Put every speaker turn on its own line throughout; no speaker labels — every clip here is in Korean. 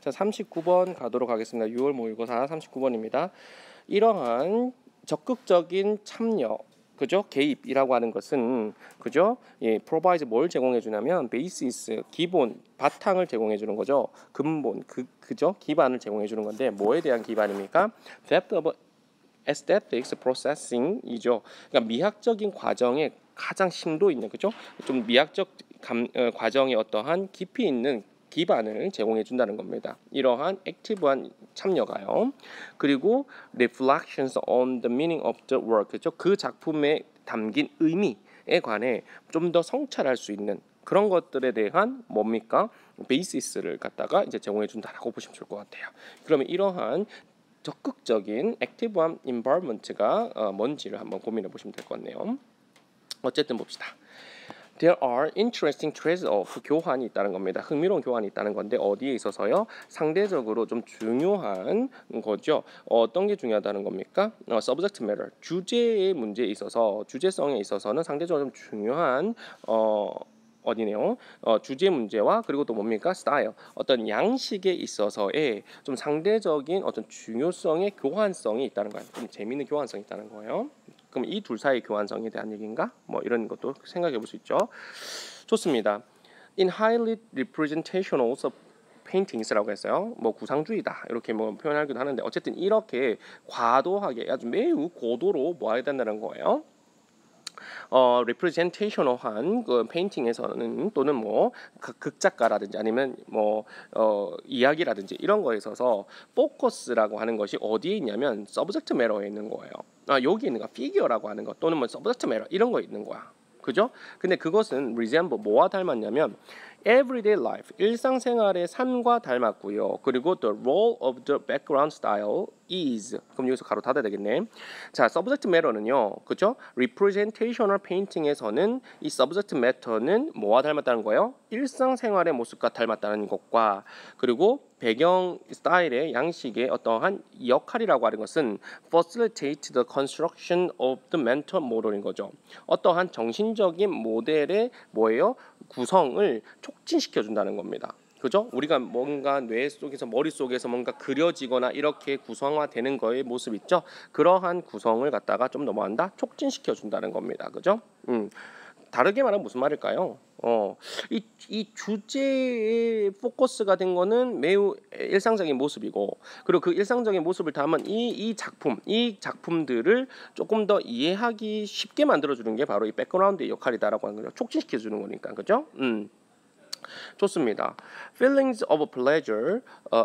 자, 39번 가도록 하겠습니다. 6월 모의고사 39번입니다. 이러한 적극적인 참여, 그죠? 개입이라고 하는 것은, 그죠? 예, provide 뭘 제공해 주냐면 basis, 기본, 바탕을 제공해 주는 거죠. 근본, 그죠? 기반을 제공해 주는 건데 뭐에 대한 기반입니까? Depth of aesthetics processing이죠. 그러니까 미학적인 과정에 가장 심도 있는, 그죠? 좀 미학적 과정에 어떠한 깊이 있는 기반을 제공해 준다는 겁니다. 이러한 액티브한 참여가요. 그리고 reflections on the meaning of the work, 그죠? 그 작품에 담긴 의미에 관해 좀 더 성찰할 수 있는 그런 것들에 대한 뭡니까? 베이시스를 갖다가 이제 제공해 준다라고 보시면 좋을 것 같아요. 그러면 이러한 적극적인 액티브한 인바이먼트가 뭔지를 한번 고민해 보시면 될 것 같네요. 어쨌든 봅시다. There are interesting trade-off, 교환이 있다는 겁니다. 흥미로운 교환이 있다는 건데 어디에 있어서요? 상대적으로 좀 중요한 거죠. 어떤 게 중요하다는 겁니까? Subject matter, 주제의 문제에 있어서, 주제성에 있어서는 상대적으로 좀 중요한 어디네요? 주제 문제와 그리고 또 뭡니까? 스타일, 어떤 양식에 있어서의 좀 상대적인 어떤 중요성의 교환성이 있다는 거예요. 좀 재미있는 교환성이 있다는 거예요. 그럼 이 둘 사이의 교환성에 대한 얘기인가? 뭐 이런 것도 생각해 볼 수 있죠. 좋습니다. In highly representational paintings라고 했어요. 뭐 구상주의다 이렇게 뭐 표현하기도 하는데 어쨌든 이렇게 과도하게 아주 매우 고도로 뭐 해야 된다는 거예요. representational한 그 페인팅에서는 또는 뭐 극작가라든지 아니면 뭐 이야기라든지 이런 거에 있어서 포커스라고 하는 것이 어디에 있냐면 subject matter에 있는 거예요. 여기 있는 거 피규어라고 하는 것 또는 뭐 subject matter 이런 거 있는 거야. 그죠? 근데 그것은 resemble 뭐와 닮았냐면 everyday life 일상생활의 삶과 닮았고요. 그리고 the role of the background style is 그럼 여기서 가로 닫아야 되겠네. 자, subject matter는요. 그죠? representational painting에서는 이 subject matter는 뭐와 닮았다는 거예요? 일상생활의 모습과 닮았다는 것과 그리고 배경 스타일의 양식의 어떠한 역할이라고 하는 것은 facilitate the construction of the mental model인 거죠. 어떠한 정신적인 모델의 뭐예요? 구성을 촉진시켜 준다는 겁니다. 그죠? 우리가 뭔가 뇌 속에서 머릿속에서 뭔가 그려지거나 이렇게 구성화되는 거의 모습 있죠? 그러한 구성을 갖다가 좀 넘어간다? 촉진시켜 준다는 겁니다. 그죠? 다르게 말하면 무슨 말일까요? 이 주제에 포커스가 된 거는 매우 일상적인 모습이고 그리고 그 일상적인 모습을 담은 이 작품들을 조금 더 이해하기 쉽게 만들어주는 게 바로 이 백그라운드의 역할이다라고 하는 거죠. 촉진시켜주는 거니까. 그죠? 좋습니다. Feelings of pleasure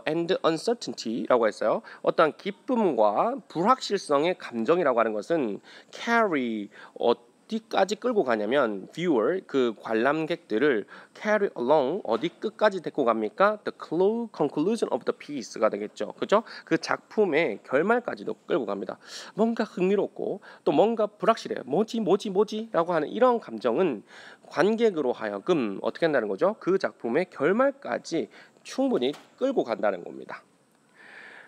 and uncertainty라고 했어요. 어떤 기쁨과 불확실성의 감정이라고 하는 것은 carry 어디까지 끌고 가냐면 viewer 그 관람객들을 carry along 어디 끝까지 데리고 갑니까? The conclusion of the piece가 되겠죠. 그죠? 그 작품의 결말까지도 끌고 갑니다. 뭔가 흥미롭고 또 뭔가 불확실해. 뭐지라고 하는 이런 감정은 관객으로 하여금 어떻게 한다는 거죠? 그 작품의 결말까지 충분히 끌고 간다는 겁니다.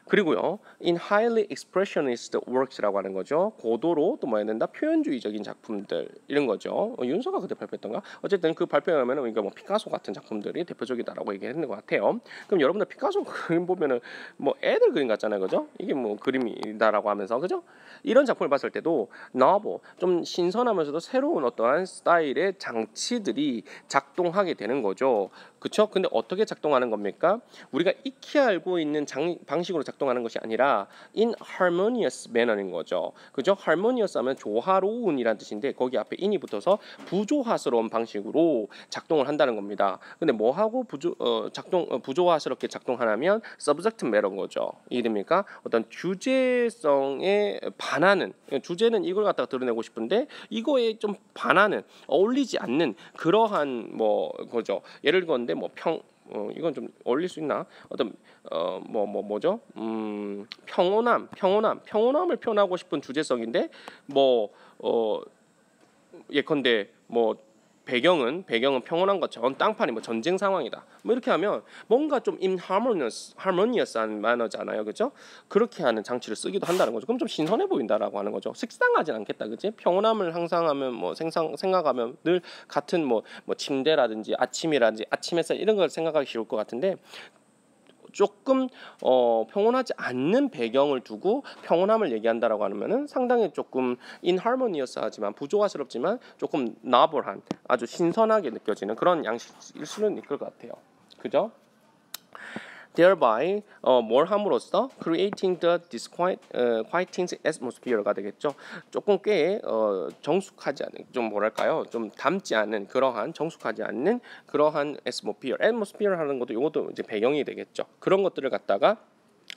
그리고요, in highly expressionist works라고 하는 거죠. 고도로 또 뭐 해야 된다? 표현주의적인 작품들 이런 거죠. 윤서가 그때 발표했던가? 어쨌든 그 발표하면은 그러니까 뭐 피카소 같은 작품들이 대표적이다라고 얘기했는 것 같아요. 그럼 여러분들 피카소 그림 보면은 뭐 애들 그림 같잖아요, 그죠? 이게 뭐 그림이다라고 하면서 그죠? 이런 작품을 봤을 때도 novel 좀 신선하면서도 새로운 어떠한 스타일의 장치들이 작동하게 되는 거죠. 그렇죠? 근데 어떻게 작동하는 겁니까? 우리가 익히 알고 있는 방식으로 작동하는 것이 아니라 in harmonious manner인 거죠. 그죠? harmonious 하면 조화로운이란 뜻인데 거기 앞에 in이 붙어서 부조화스러운 방식으로 작동을 한다는 겁니다. 근데 뭐하고 부조화스럽게 작동하냐면 subject matter인 거죠. 이해됩니까? 어떤 주제성에 반하는 주제는 이걸 갖다가 드러내고 싶은데 이거에 좀 반하는 어울리지 않는 그러한 뭐 거죠. 예를 건데 뭐 이건 좀 어울릴 수 있나? 어떤 뭐죠? 평온함을 표현하고 싶은 주제성인데 예컨대 뭐 배경은 평온한 것처럼 땅판이 뭐 전쟁 상황이다. 뭐 이렇게 하면 뭔가 좀 harmonious한 매너잖아요, 그죠? 그렇게 하는 장치를 쓰기도 한다는 거죠. 그럼 좀 신선해 보인다라고 하는 거죠. 식상하진 않겠다, 그지? 평온함을 항상 하면 뭐 생각하면 늘 같은 뭐 침대라든지 아침이라든지 아침 햇살 이런 걸 생각하기 쉬울 것 같은데 조금 평온하지 않는 배경을 두고 평온함을 얘기한다라고 하면은 상당히 조금 inharmonious하지만 부조화스럽지만 조금 novel한 아주 신선하게 느껴지는 그런 양식일 수는 있을 것 같아요. 그죠? thereby 뭘 함으로써 creating the disquieting atmosphere가 되겠죠. 조금 꽤 정숙하지 않은 좀 뭐랄까요? 좀 담지 않은 그러한 정숙하지 않는 그러한 atmosphere 하는 것도 이것도 이제 배경이 되겠죠. 그런 것들을 갖다가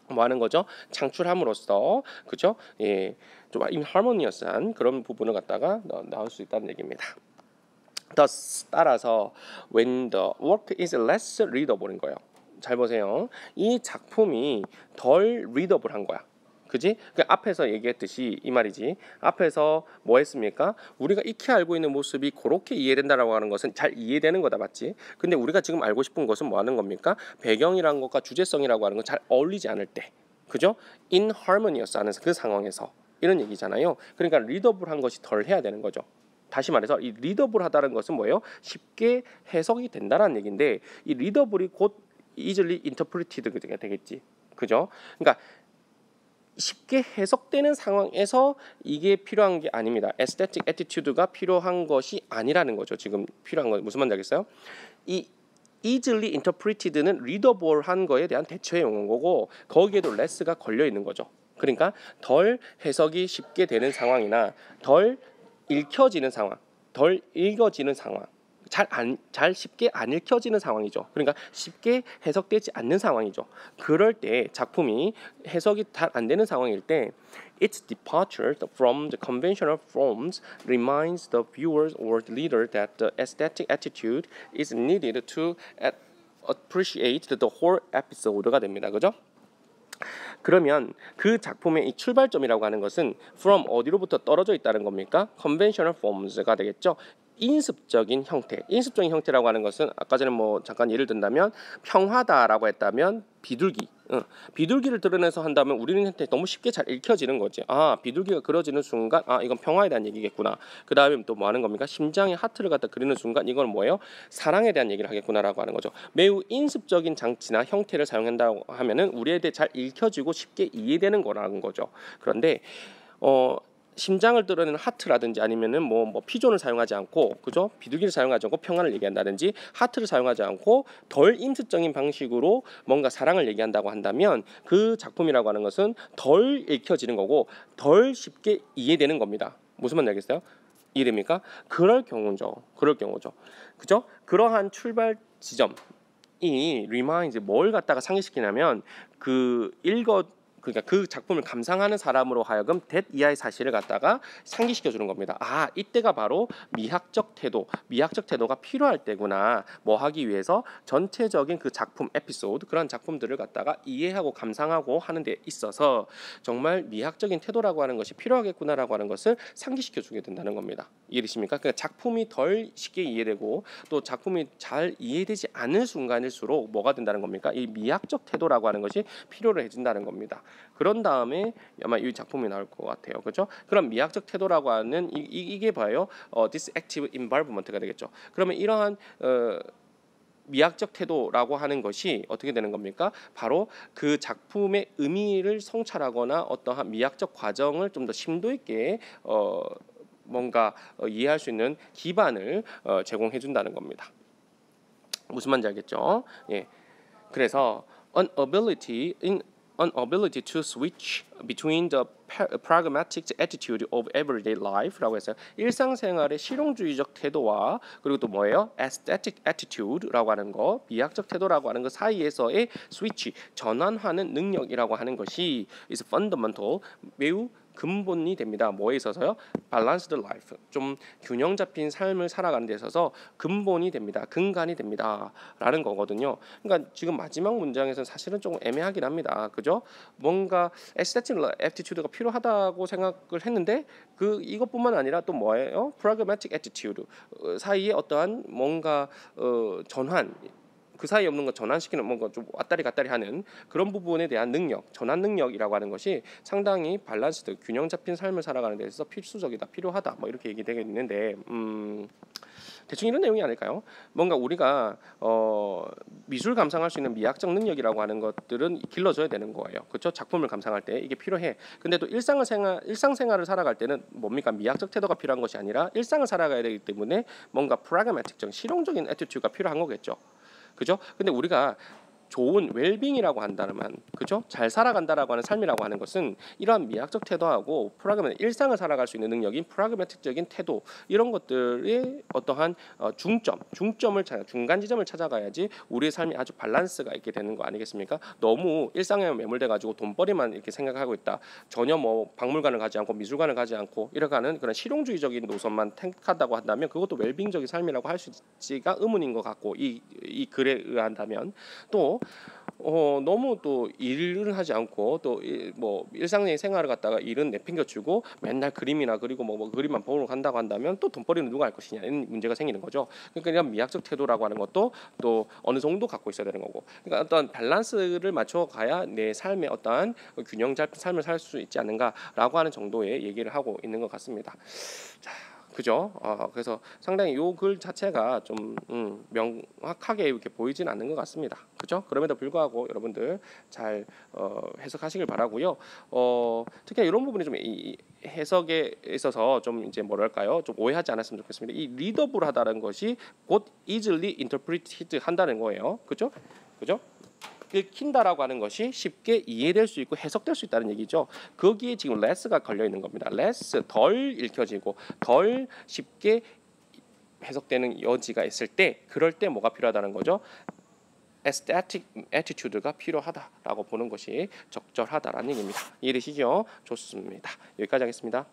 뭐 하는 거죠? 창출함으로써 그죠? 예, 좀 inharmonious한 그런 부분을 갖다가 나올 수 있다는 얘기입니다. thus 따라서 when the work is less readable인 거예요. 잘 보세요. 이 작품이 덜 리더블한 거야. 그지? 그 앞에서 얘기했듯이 이 말이지. 앞에서 뭐 했습니까? 우리가 익히 알고 있는 모습이 그렇게 이해된다라고 하는 것은 잘 이해되는 거다, 맞지? 근데 우리가 지금 알고 싶은 것은 뭐 하는 겁니까? 배경이라는 것과 주제성이라고 하는 건 잘 어울리지 않을 때. 그죠? inharmonious 하는 그 상황에서 이런 얘기잖아요. 그러니까 리더블한 것이 덜 해야 되는 거죠. 다시 말해서 이 리더블하다는 것은 뭐예요? 쉽게 해석이 된다는 얘기인데 이 리더블이 곧 easily interpreted가 되겠지. 그죠? 그러니까 쉽게 해석되는 상황에서 이게 필요한 게 아닙니다. aesthetic attitude가 필요한 것이 아니라는 거죠. 지금 필요한 건 무슨 말인지 알겠어요? 이 easily interpreted는 readable한 거에 대한 대처의 용어고 거기에도 less가 걸려 있는 거죠. 그러니까 덜 해석이 쉽게 되는 상황이나 덜 읽혀지는 상황, 덜 읽어지는 상황, 잘 쉽게 안 읽혀지는 상황이죠. 그러니까 쉽게 해석되지 않는 상황이죠. 그럴 때 작품이 해석이 잘 안 되는 상황일 때 its departure from the conventional forms reminds the viewer or the reader that the aesthetic attitude is needed to appreciate the whole episode가 됩니다. 그죠? 그러면 그 작품의 이 출발점이라고 하는 것은 from 어디로부터 떨어져 있다는 겁니까? conventional forms가 되겠죠. 인습적인 형태. 인습적인 형태라고 하는 것은 아까 전에 뭐 잠깐 예를 든다면 평화다라고 했다면 비둘기. 비둘기를 드러내서 한다면 우리는 너무 쉽게 잘 읽혀지는 거지. 아, 비둘기가 그려지는 순간 아, 이건 평화에 대한 얘기겠구나. 그 다음에 또 뭐 하는 겁니까? 심장에 하트를 갖다 그리는 순간 이건 뭐예요? 사랑에 대한 얘기를 하겠구나라고 하는 거죠. 매우 인습적인 장치나 형태를 사용한다고 하면은 우리에 대해 잘 읽혀지고 쉽게 이해되는 거라는 거죠. 그런데 심장을 드러내는 하트라든지 아니면은 뭐 피존을 사용하지 않고 그죠? 비둘기를 사용하지 않고 평화를 얘기한다든지 하트를 사용하지 않고 덜 인습적인 방식으로 뭔가 사랑을 얘기한다고 한다면 그 작품이라고 하는 것은 덜 읽혀지는 거고 덜 쉽게 이해되는 겁니다. 무슨 말인지 알겠어요? 이해됩니까? 그럴 경우죠. 그죠? 그러한 출발 지점이 reminds 뭘 갖다가 상기시키냐면 그러니까 그 작품을 감상하는 사람으로 하여금 that 이하의 사실을 갖다가 상기시켜 주는 겁니다. 아, 이때가 바로 미학적 태도가 필요할 때구나. 뭐 하기 위해서 전체적인 그 작품 에피소드 그런 작품들을 갖다가 이해하고 감상하고 하는 데 있어서 정말 미학적인 태도라고 하는 것이 필요하겠구나라고 하는 것을 상기시켜 주게 된다는 겁니다. 이해되십니까? 그러니까 작품이 덜 쉽게 이해되고 또 작품이 잘 이해되지 않을 순간일수록 뭐가 된다는 겁니까? 이 미학적 태도라고 하는 것이 필요로 해진다는 겁니다. 그런 다음에 아마 이 작품이 나올 것 같아요. 그렇죠? 그럼 미학적 태도라고 하는 이게 봐요. this active involvement가 되겠죠. 그러면 이러한 미학적 태도라고 하는 것이 어떻게 되는 겁니까? 바로 그 작품의 의미를 성찰하거나 어떠한 미학적 과정을 좀 더 심도 있게 뭔가 이해할 수 있는 기반을 제공해 준다는 겁니다. 무슨 말인지 알겠죠? 예. 그래서 an ability to switch between the pragmatic attitude of everyday life라고 해서 일상생활의 실용주의적 태도와 그리고 또 뭐예요? aesthetic attitude라고 하는 거, 미학적 태도라고 하는 것 사이에서의 스위치, 전환하는 능력이라고 하는 것이 is fundamental, 매우 근본이 됩니다. 뭐에 있어서요? balanced life, 좀 균형 잡힌 삶을 살아가는 데 있어서 근본이 됩니다. 근간이 됩니다. 라는 거거든요. 그러니까 지금 마지막 문장에서는 사실은 조금 애매하긴 합니다. 그죠? 뭔가 aesthetic attitude가 필요하다고 생각을 했는데 이것뿐만 아니라 또 뭐예요? pragmatic attitude 사이에 어떠한 뭔가 전환 그 사이에 없는 거 전환시키는 뭔가 좀 왔다리 갔다리 하는 그런 부분에 대한 능력, 전환 능력이라고 하는 것이 상당히 밸런스드, 균형 잡힌 삶을 살아가는 데 있어서 필수적이다, 필요하다, 뭐 이렇게 얘기되고 있는데 대충 이런 내용이 아닐까요? 뭔가 우리가 미술 감상할 수 있는 미학적 능력이라고 하는 것들은 길러줘야 되는 거예요. 그렇죠? 작품을 감상할 때 이게 필요해. 근데 또 일상생활을 살아갈 때는 뭡니까? 미학적 태도가 필요한 것이 아니라 일상을 살아가야 되기 때문에 뭔가 프라그매틱적, 실용적인 애티튜드가 필요한 거겠죠. 그죠? 근데 우리가 좋은 웰빙이라고 한다면, 그죠? 잘 살아간다라고 하는 삶이라고 하는 것은 이러한 미학적 태도하고 프라그매틱 일상을 살아갈 수 있는 능력인 프라그매틱적인 태도, 이런 것들의 어떠한 중점을 찾아, 중간 지점을 찾아가야지 우리의 삶이 아주 밸런스가 있게 되는 거 아니겠습니까? 너무 일상에 매몰돼 가지고 돈벌이만 이렇게 생각하고 있다. 전혀 뭐 박물관을 가지 않고 미술관을 가지 않고 이래가는 그런 실용주의적인 노선만 택한다고 한다면 그것도 웰빙적인 삶이라고 할 수 있지가 의문인 것 같고, 이 글에 의한다면 또 너무 또 일을 하지 않고 또 뭐 일상적인 생활을 갖다가 일은 내팽겨치고 맨날 그림이나 그리고 뭐 그림만 보러 간다고 한다면 또 돈벌이는 누가 할 것이냐, 이런 문제가 생기는 거죠. 그러니까 이런 미학적 태도라고 하는 것도 또 어느 정도 갖고 있어야 되는 거고, 그러니까 어떤 밸런스를 맞춰 가야 내 삶의 어떠한 균형 잡힌 삶을 살 수 있지 않는가라고 하는 정도의 얘기를 하고 있는 것 같습니다. 자, 그죠? 그래서 상당히 요 글 자체가 좀 명확하게 이렇게 보이진 않는 것 같습니다. 그죠? 그럼에도 불구하고 여러분들 잘 해석하시길 바라고요. 특히 이런 부분이 좀 이 해석에 있어서 좀 이제 뭐랄까요? 좀 오해하지 않았으면 좋겠습니다. 이 리더블하다는 것이 곧 easily interpreted 한다는 거예요. 그죠? 그죠? 읽힌다라고 하는 것이 쉽게 이해될 수 있고 해석될 수 있다는 얘기죠. 거기에 지금 less가 걸려 있는 겁니다. less, 덜 읽혀지고 덜 쉽게 해석되는 여지가 있을 때, 그럴 때 뭐가 필요하다는 거죠? aesthetic attitude가 필요하다라고 보는 것이 적절하다라는 얘기입니다. 이해되시죠? 좋습니다. 여기까지 하겠습니다.